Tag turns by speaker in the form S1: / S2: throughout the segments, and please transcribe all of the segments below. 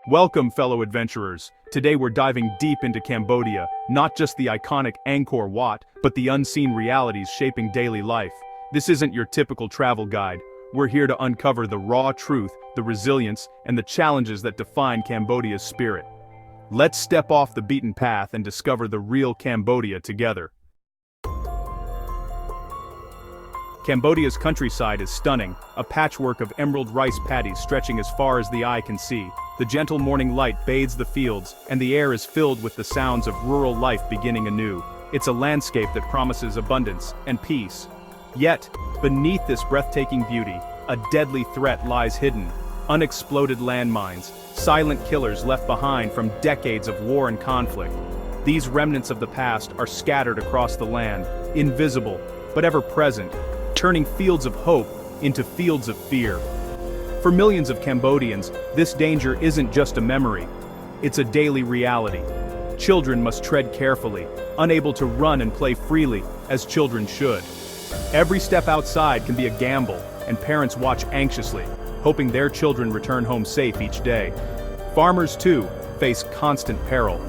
S1: Welcome, fellow adventurers. Today we're diving deep into Cambodia, not just the iconic Angkor Wat, but the unseen realities shaping daily life. This isn't your typical travel guide. We're here to uncover the raw truth, the resilience, and the challenges that define Cambodia's spirit. Let's step off the beaten path and discover the real Cambodia together. Cambodia's countryside is stunning, a patchwork of emerald rice paddies stretching as far as the eye can see. The gentle morning light bathes the fields, and the air is filled with the sounds of rural life beginning anew. It's a landscape that promises abundance and peace. Yet, beneath this breathtaking beauty, a deadly threat lies hidden. Unexploded landmines, silent killers left behind from decades of war and conflict. These remnants of the past are scattered across the land, invisible, but ever present, turning fields of hope into fields of fear. For millions of Cambodians, this danger isn't just a memory, it's a daily reality. Children must tread carefully, unable to run and play freely, as children should. Every step outside can be a gamble, and parents watch anxiously, hoping their children return home safe each day. Farmers, too, face constant peril.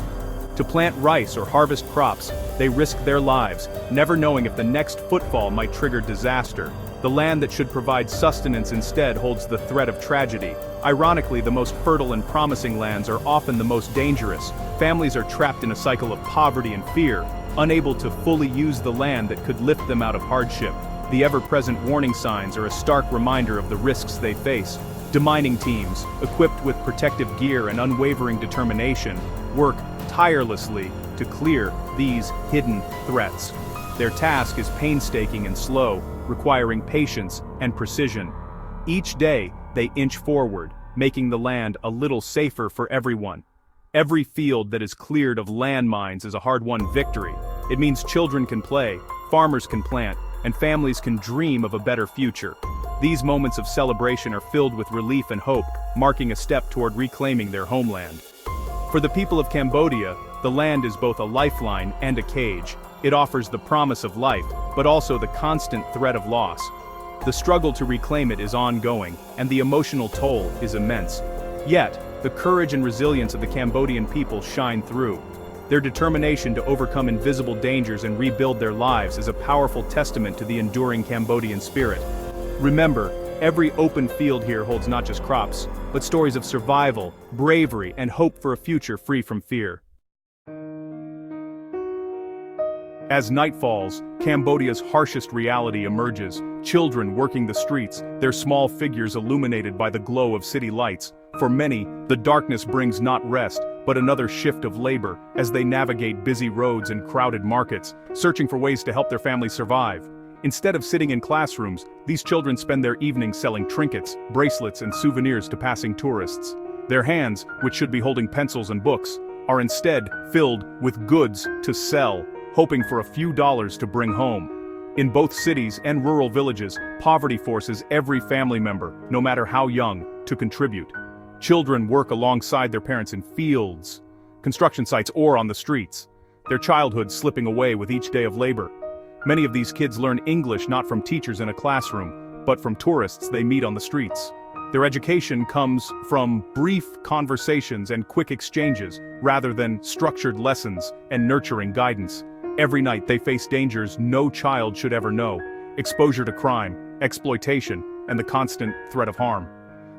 S1: To plant rice or harvest crops, they risk their lives, never knowing if the next footfall might trigger disaster. The land that should provide sustenance instead holds the threat of tragedy. Ironically, the most fertile and promising lands are often the most dangerous. Families are trapped in a cycle of poverty and fear, unable to fully use the land that could lift them out of hardship. The ever-present warning signs are a stark reminder of the risks they face. Demining teams, equipped with protective gear and unwavering determination, work tirelessly to clear these hidden threats. Their task is painstaking and slow, requiring patience and precision. Each day, they inch forward, making the land a little safer for everyone. Every field that is cleared of landmines is a hard-won victory. It means children can play, farmers can plant, and families can dream of a better future. These moments of celebration are filled with relief and hope, marking a step toward reclaiming their homeland. For the people of Cambodia, the land is both a lifeline and a cage. It offers the promise of life, but also the constant threat of loss. The struggle to reclaim it is ongoing, and the emotional toll is immense. Yet, the courage and resilience of the Cambodian people shine through. Their determination to overcome invisible dangers and rebuild their lives is a powerful testament to the enduring Cambodian spirit. Remember, every open field here holds not just crops, but stories of survival, bravery, and hope for a future free from fear. As night falls, Cambodia's harshest reality emerges. Children working the streets, their small figures illuminated by the glow of city lights. For many, the darkness brings not rest, but another shift of labor, as they navigate busy roads and crowded markets, searching for ways to help their families survive. Instead of sitting in classrooms, these children spend their evenings selling trinkets, bracelets, and souvenirs to passing tourists. Their hands, which should be holding pencils and books, are instead filled with goods to sell, hoping for a few dollars to bring home. In both cities and rural villages, poverty forces every family member, no matter how young, to contribute. Children work alongside their parents in fields, construction sites, or on the streets, their childhood slipping away with each day of labor. Many of these kids learn English not from teachers in a classroom, but from tourists they meet on the streets. Their education comes from brief conversations and quick exchanges, rather than structured lessons and nurturing guidance. Every night they face dangers no child should ever know: exposure to crime, exploitation, and the constant threat of harm.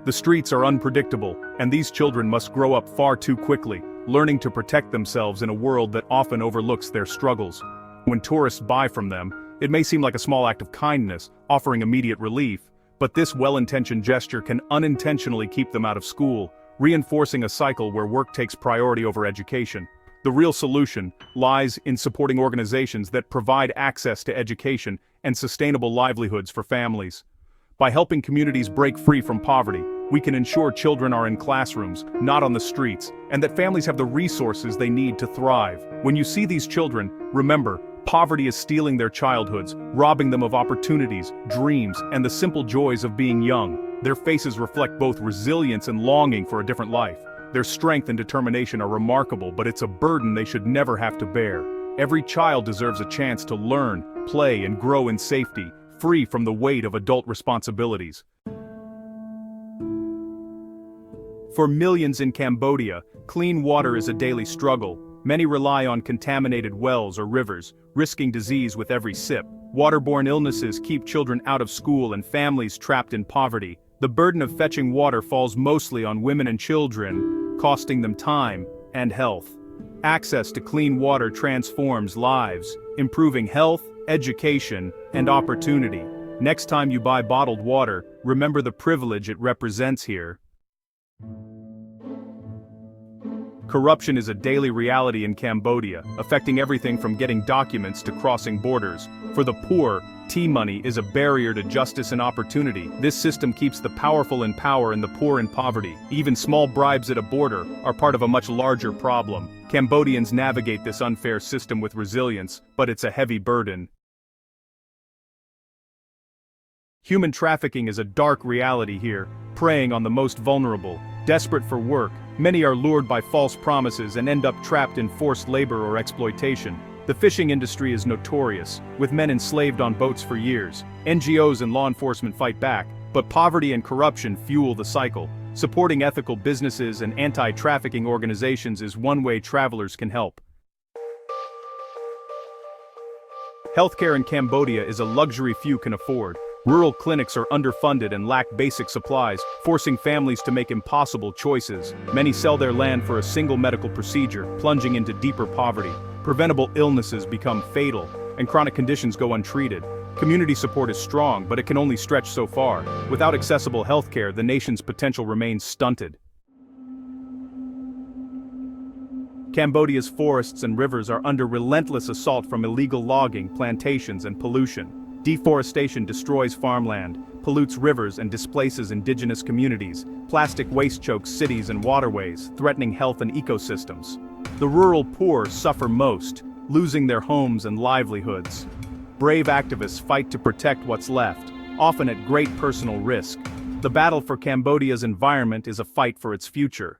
S1: The streets are unpredictable, and these children must grow up far too quickly, learning to protect themselves in a world that often overlooks their struggles. When tourists buy from them, it may seem like a small act of kindness, offering immediate relief, but this well-intentioned gesture can unintentionally keep them out of school, reinforcing a cycle where work takes priority over education. The real solution lies in supporting organizations that provide access to education and sustainable livelihoods for families. By helping communities break free from poverty, we can ensure children are in classrooms, not on the streets, and that families have the resources they need to thrive. When you see these children, remember, poverty is stealing their childhoods, robbing them of opportunities, dreams, and the simple joys of being young. Their faces reflect both resilience and longing for a different life. Their strength and determination are remarkable, but it's a burden they should never have to bear. Every child deserves a chance to learn, play, and grow in safety, free from the weight of adult responsibilities. For millions in Cambodia, clean water is a daily struggle. Many rely on contaminated wells or rivers, risking disease with every sip. Waterborne illnesses keep children out of school and families trapped in poverty. The burden of fetching water falls mostly on women and children, costing them time and health. Access to clean water transforms lives, improving health, education, and opportunity. Next time you buy bottled water, remember the privilege it represents here. Corruption is a daily reality in Cambodia, affecting everything from getting documents to crossing borders. For the poor, tea money is a barrier to justice and opportunity. This system keeps the powerful in power and the poor in poverty. Even small bribes at a border are part of a much larger problem. Cambodians navigate this unfair system with resilience, but it's a heavy burden. Human trafficking is a dark reality here, preying on the most vulnerable. Desperate for work, many are lured by false promises and end up trapped in forced labor or exploitation. The fishing industry is notorious, with men enslaved on boats for years. NGOs and law enforcement fight back, but poverty and corruption fuel the cycle. Supporting ethical businesses and anti-trafficking organizations is one way travelers can help. Healthcare in Cambodia is a luxury few can afford. Rural clinics are underfunded and lack basic supplies, forcing families to make impossible choices. Many sell their land for a single medical procedure, plunging into deeper poverty. Preventable illnesses become fatal, and chronic conditions go untreated. Community support is strong, but it can only stretch so far. Without accessible healthcare, the nation's potential remains stunted. Cambodia's forests and rivers are under relentless assault from illegal logging, plantations, and pollution. Deforestation destroys farmland, pollutes rivers and displaces indigenous communities. Plastic waste chokes cities and waterways, threatening health and ecosystems. The rural poor suffer most, losing their homes and livelihoods. Brave activists fight to protect what's left, often at great personal risk. The battle for Cambodia's environment is a fight for its future.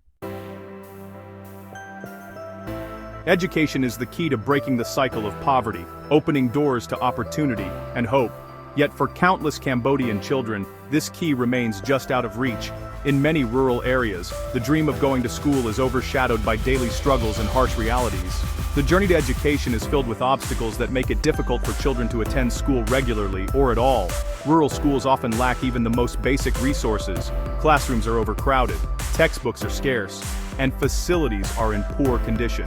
S1: Education is the key to breaking the cycle of poverty, opening doors to opportunity and hope. Yet for countless Cambodian children, this key remains just out of reach. In many rural areas, the dream of going to school is overshadowed by daily struggles and harsh realities. The journey to education is filled with obstacles that make it difficult for children to attend school regularly or at all. Rural schools often lack even the most basic resources. Classrooms are overcrowded, textbooks are scarce, and facilities are in poor condition.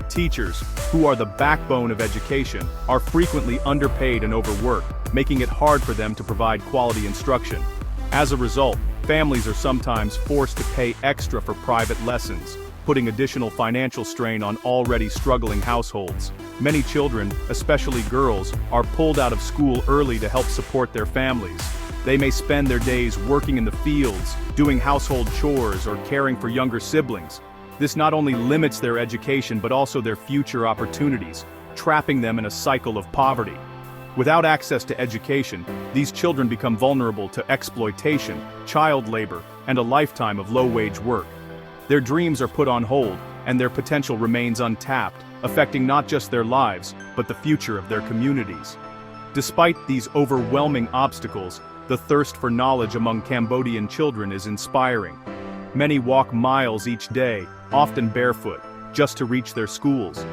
S1: Teachers, who are the backbone of education, are frequently underpaid and overworked, making it hard for them to provide quality instruction. As a result, families are sometimes forced to pay extra for private lessons, putting additional financial strain on already struggling households. Many children, especially girls, are pulled out of school early to help support their families. They may spend their days working in the fields, doing household chores, or caring for younger siblings. This not only limits their education but also their future opportunities, trapping them in a cycle of poverty. Without access to education, these children become vulnerable to exploitation, child labor, and a lifetime of low-wage work. Their dreams are put on hold, and their potential remains untapped, affecting not just their lives, but the future of their communities. Despite these overwhelming obstacles, the thirst for knowledge among Cambodian children is inspiring. Many walk miles each day, often barefoot, just to reach their schools.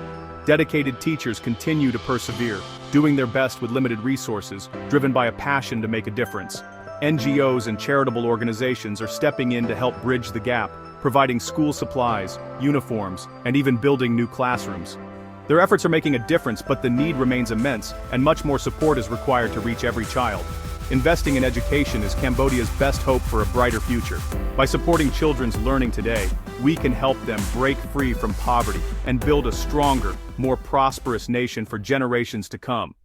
S1: Dedicated teachers continue to persevere, doing their best with limited resources, driven by a passion to make a difference. NGOs and charitable organizations are stepping in to help bridge the gap, providing school supplies, uniforms, and even building new classrooms. Their efforts are making a difference, but the need remains immense, and much more support is required to reach every child. Investing in education is Cambodia's best hope for a brighter future. By supporting children's learning today, we can help them break free from poverty and build a stronger, more prosperous nation for generations to come.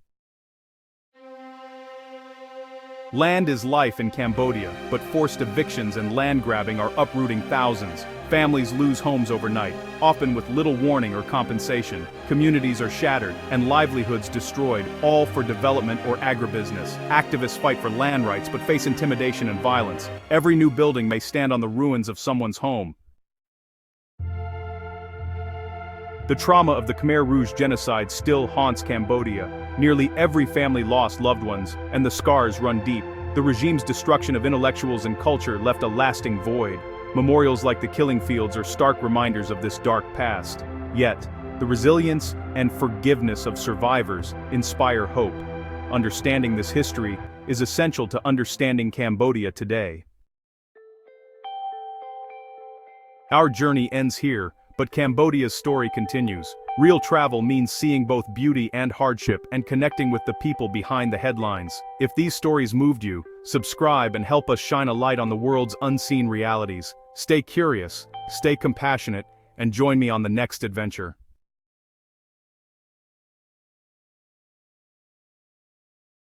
S1: Land is life in Cambodia, but forced evictions and land grabbing are uprooting thousands. Families lose homes overnight, often with little warning or compensation. Communities are shattered and livelihoods destroyed, all for development or agribusiness. Activists fight for land rights but face intimidation and violence. Every new building may stand on the ruins of someone's home. The trauma of the Khmer Rouge genocide still haunts Cambodia. Nearly every family lost loved ones, and the scars run deep. The regime's destruction of intellectuals and culture left a lasting void. Memorials like the killing fields are stark reminders of this dark past. Yet, the resilience and forgiveness of survivors inspire hope. Understanding this history is essential to understanding Cambodia today. Our journey ends here, but Cambodia's story continues. Real travel means seeing both beauty and hardship and connecting with the people behind the headlines. If these stories moved you, subscribe and help us shine a light on the world's unseen realities. Stay curious, stay compassionate, and join me on the next adventure.